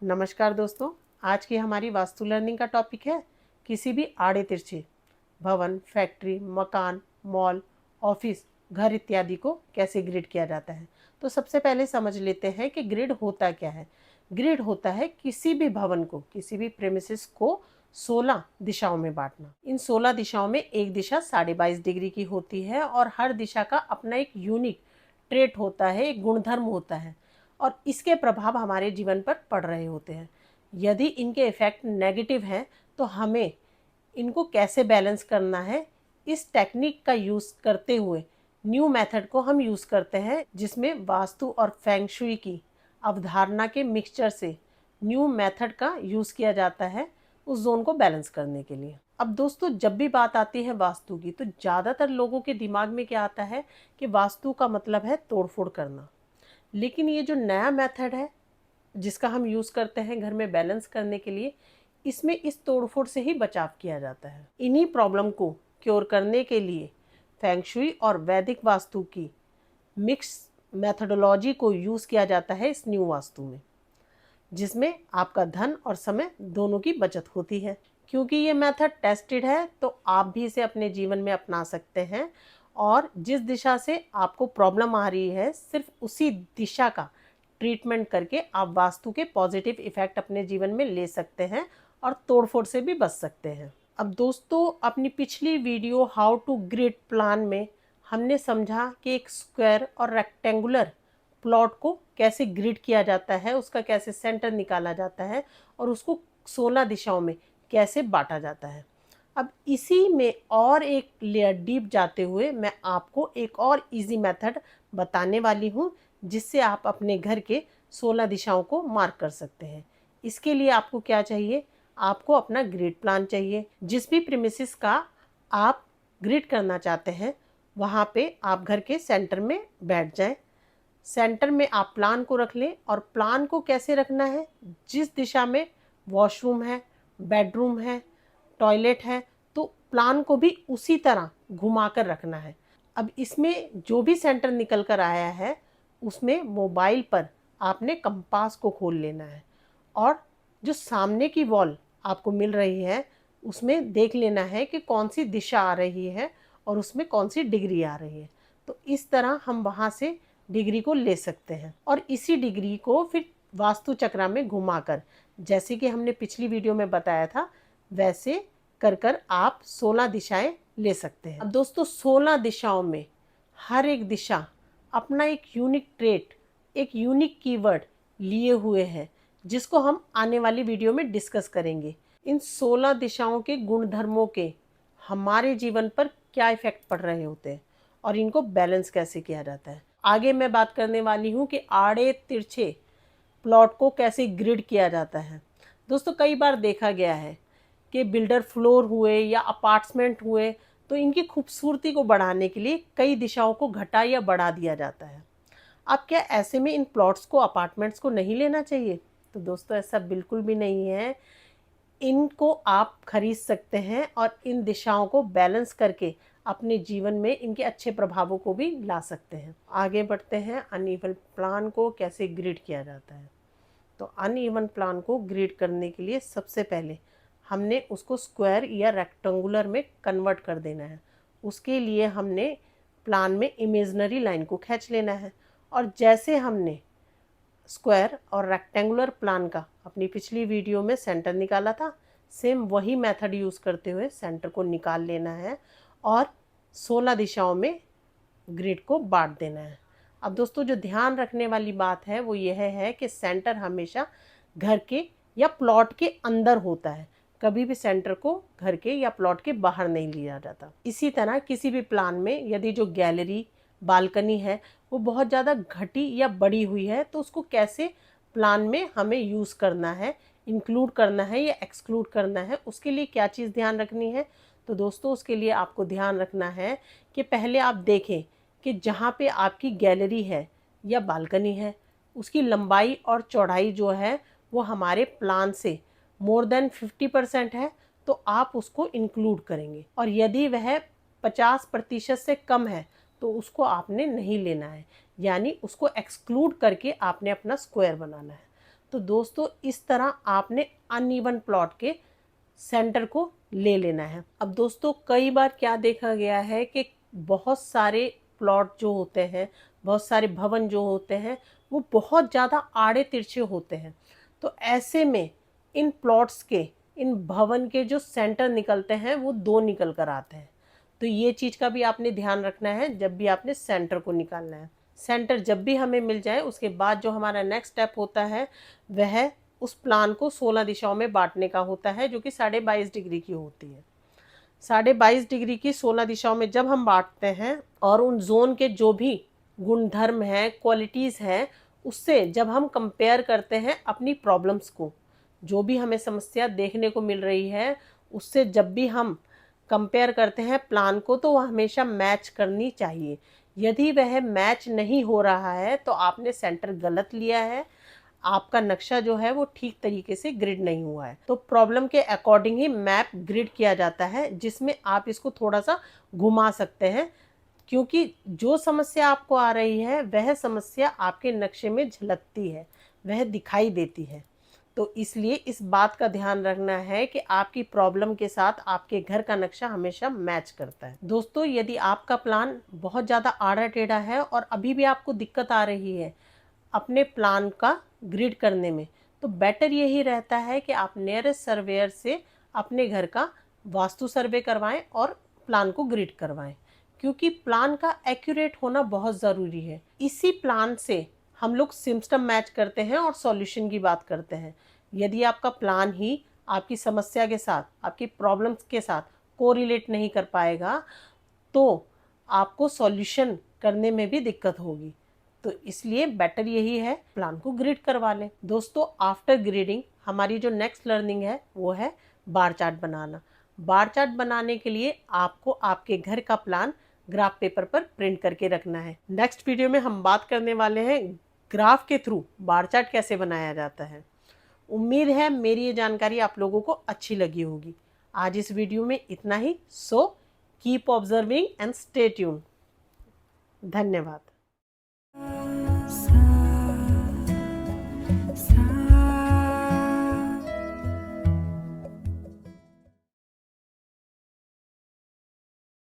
नमस्कार दोस्तों, आज की हमारी वास्तु लर्निंग का टॉपिक है किसी भी आड़े तिरछे भवन, फैक्ट्री, मकान, मॉल, ऑफिस, घर इत्यादि को कैसे ग्रिड किया जाता है। तो सबसे पहले समझ लेते हैं कि ग्रिड होता क्या है। ग्रिड होता है किसी भी भवन को, किसी भी प्रेमिसेस को 16 दिशाओं में बांटना। इन 16 दिशाओं में एक दिशा 22.5 डिग्री की होती है और हर दिशा का अपना एक यूनिक ट्रेट होता है, एक गुणधर्म होता है और इसके प्रभाव हमारे जीवन पर पड़ रहे होते हैं। यदि इनके इफेक्ट नेगेटिव हैं तो हमें इनको कैसे बैलेंस करना है, इस टेक्निक का यूज़ करते हुए न्यू मेथड को हम यूज़ करते हैं, जिसमें वास्तु और फेंग शुई की अवधारणा के मिक्सचर से न्यू मेथड का यूज़ किया जाता है उस जोन को बैलेंस करने के लिए। अब दोस्तों, जब भी बात आती है वास्तु की तो ज़्यादातर लोगों के दिमाग में क्या आता है कि वास्तु का मतलब है तोड़फोड़ करना। लेकिन ये जो नया मेथड है जिसका हम यूज़ करते हैं घर में बैलेंस करने के लिए, इसमें इस तोड़फोड़ से ही बचाव किया जाता है। इन्हीं प्रॉब्लम को क्योर करने के लिए फेंग शुई और वैदिक वास्तु की मिक्स मेथडोलॉजी को यूज़ किया जाता है इस न्यू वास्तु में, जिसमें आपका धन और समय दोनों की बचत होती है। क्योंकि ये मेथड टेस्टेड है तो आप भी इसे अपने जीवन में अपना सकते हैं और जिस दिशा से आपको प्रॉब्लम आ रही है सिर्फ उसी दिशा का ट्रीटमेंट करके आप वास्तु के पॉजिटिव इफेक्ट अपने जीवन में ले सकते हैं और तोड़फोड़ से भी बच सकते हैं। अब दोस्तों, अपनी पिछली video how to grid plan में हमने समझा कि एक स्क्वायर और रेक्टेंगुलर प्लॉट को कैसे ग्रिड किया जाता है, उसका कैसे सेंटर निकाला जाता है और उसको 16 दिशाओं में कैसे बांटा जाता है। अब इसी में और एक लेयर डीप जाते हुए मैं आपको एक और इजी मेथड बताने वाली हूँ, जिससे आप अपने घर के 16 दिशाओं को मार्क कर सकते हैं। इसके लिए आपको क्या चाहिए, आपको अपना ग्रिड प्लान चाहिए। जिस भी प्रीमिसेस का आप ग्रिड करना चाहते हैं वहाँ पे आप घर के सेंटर में बैठ जाएं। सेंटर में आप प्लान को रख लें और प्लान को कैसे रखना है, जिस दिशा में वॉशरूम है, बेडरूम है, टॉयलेट है, तो प्लान को भी उसी तरह घुमाकर रखना है। अब इसमें जो भी सेंटर निकल कर आया है उसमें मोबाइल पर आपने कंपास को खोल लेना है और जो सामने की वॉल आपको मिल रही है उसमें देख लेना है कि कौन सी दिशा आ रही है और उसमें कौन सी डिग्री आ रही है। तो इस तरह हम वहाँ से डिग्री को ले सकते हैं और इसी डिग्री को फिर वास्तु चक्र में घुमाकर, जैसे कि हमने पिछली वीडियो में बताया था, वैसे कर आप 16 दिशाएं ले सकते हैं। अब दोस्तों, 16 दिशाओं में हर एक दिशा अपना एक यूनिक ट्रेट, एक यूनिक कीवर्ड लिए हुए है, जिसको हम आने वाली वीडियो में डिस्कस करेंगे। इन 16 दिशाओं के गुणधर्मों के हमारे जीवन पर क्या इफेक्ट पड़ रहे होते हैं और इनको बैलेंस कैसे किया जाता है। आगे मैं बात करने वाली हूँ कि आड़े तिरछे प्लॉट को कैसे ग्रिड किया जाता है। दोस्तों, कई बार देखा गया है कि बिल्डर फ्लोर हुए या अपार्टमेंट हुए तो इनकी खूबसूरती को बढ़ाने के लिए कई दिशाओं को घटा या बढ़ा दिया जाता है। अब क्या ऐसे में इन प्लॉट्स को, अपार्टमेंट्स को नहीं लेना चाहिए? तो दोस्तों, ऐसा बिल्कुल भी नहीं है। इनको आप खरीद सकते हैं और इन दिशाओं को बैलेंस करके अपने जीवन में इनके अच्छे प्रभावों को भी ला सकते हैं। आगे बढ़ते हैं, अनइवन प्लान को कैसे ग्रिड किया जाता है। तो अनइवन प्लान को ग्रिड करने के लिए सबसे पहले हमने उसको स्क्वायर या रेक्टेंगुलर में कन्वर्ट कर देना है। उसके लिए हमने प्लान में इमेजिनरी लाइन को खींच लेना है और जैसे हमने स्क्वायर और रेक्टेंगुलर प्लान का अपनी पिछली वीडियो में सेंटर निकाला था, सेम वही मेथड यूज़ करते हुए सेंटर को निकाल लेना है और 16 दिशाओं में ग्रिड को बांट देना है। अब दोस्तों, जो ध्यान रखने वाली बात है वो यह है कि सेंटर हमेशा घर के या प्लॉट के अंदर होता है, कभी भी सेंटर को घर के या प्लॉट के बाहर नहीं लिया जाता। इसी तरह किसी भी प्लान में यदि जो गैलरी, बालकनी है वो बहुत ज़्यादा घटी या बड़ी हुई है तो उसको कैसे प्लान में हमें यूज़ करना है, इंक्लूड करना है या एक्सक्लूड करना है, उसके लिए क्या चीज़ ध्यान रखनी है। तो दोस्तों, उसके लिए आपको ध्यान रखना है कि पहले आप देखें कि जहाँ पे आपकी गैलरी है या बालकनी है उसकी लंबाई और चौड़ाई जो है वो हमारे प्लान से मोर देन 50% है तो आप उसको इंक्लूड करेंगे और यदि वह 50% से कम है तो उसको आपने नहीं लेना है, यानी उसको एक्सक्लूड करके आपने अपना स्क्वायर बनाना है। तो दोस्तों इस तरह आपने अनइवन प्लॉट के सेंटर को ले लेना है। अब दोस्तों कई बार क्या देखा गया है कि बहुत सारे प्लॉट जो होते हैं, बहुत सारे भवन जो होते हैं, वो बहुत ज़्यादा आड़े तिरछे होते हैं। तो ऐसे में इन प्लॉट्स के, इन भवन के जो सेंटर निकलते हैं वो 2 निकल कर आते हैं। तो ये चीज़ का भी आपने ध्यान रखना है जब भी आपने सेंटर को निकालना है। सेंटर जब भी हमें मिल जाए उसके बाद जो हमारा नेक्स्ट स्टेप होता है वह उस प्लान को 16 दिशाओं में बांटने का होता है, जो कि 22.5 डिग्री की होती है। 22.5 डिग्री की 16 दिशाओं में जब हम बांटते हैं और उन जोन के जो भी गुणधर्म हैं, क्वालिटीज़ हैं, उससे जब हम कंपेयर करते हैं अपनी प्रॉब्लम्स को, जो भी हमें समस्या देखने को मिल रही है उससे जब भी हम कंपेयर करते हैं प्लान को, तो वह हमेशा मैच करनी चाहिए। यदि वह मैच नहीं हो रहा है तो आपने सेंटर गलत लिया है, आपका नक्शा जो है वो ठीक तरीके से ग्रिड नहीं हुआ है। तो प्रॉब्लम के अकॉर्डिंग ही मैप ग्रिड किया जाता है, जिसमें आप इसको थोड़ा सा घुमा सकते हैं, क्योंकि जो समस्या आपको आ रही है वह समस्या आपके नक्शे में झलकती है, वह दिखाई देती है। तो इसलिए इस बात का ध्यान रखना है कि आपकी प्रॉब्लम के साथ आपके घर का नक्शा हमेशा मैच करता है। दोस्तों यदि आपका प्लान बहुत ज़्यादा आड़ा टेढ़ा है और अभी भी आपको दिक्कत आ रही है अपने प्लान का ग्रिड करने में, तो बेटर यही रहता है कि आप नियरेस्ट सर्वेयर से अपने घर का वास्तु सर्वे करवाएं और प्लान को ग्रिड करवाएं, क्योंकि प्लान का एक्यूरेट होना बहुत ज़रूरी है। इसी प्लान से हम लोग सिम्पटम मैच करते हैं और सॉल्यूशन की बात करते हैं। यदि आपका प्लान ही आपकी समस्या के साथ, आपकी प्रॉब्लम्स के साथ कोरिलेट नहीं कर पाएगा तो आपको सॉल्यूशन करने में भी दिक्कत होगी। तो इसलिए बेटर यही है प्लान को ग्रिड करवा लें। दोस्तों आफ्टर ग्रिडिंग हमारी जो नेक्स्ट लर्निंग है वो है बार चार्ट बनाना। बार चार्ट बनाने के लिए आपको आपके घर का प्लान ग्राफ पेपर पर प्रिंट करके रखना है। नेक्स्ट वीडियो में हम बात करने वाले हैं ग्राफ के थ्रू बार चार्ट कैसे बनाया जाता है। उम्मीद है मेरी ये जानकारी आप लोगों को अच्छी लगी होगी। आज इस वीडियो में इतना ही। So keep observing and stay tuned. धन्यवाद।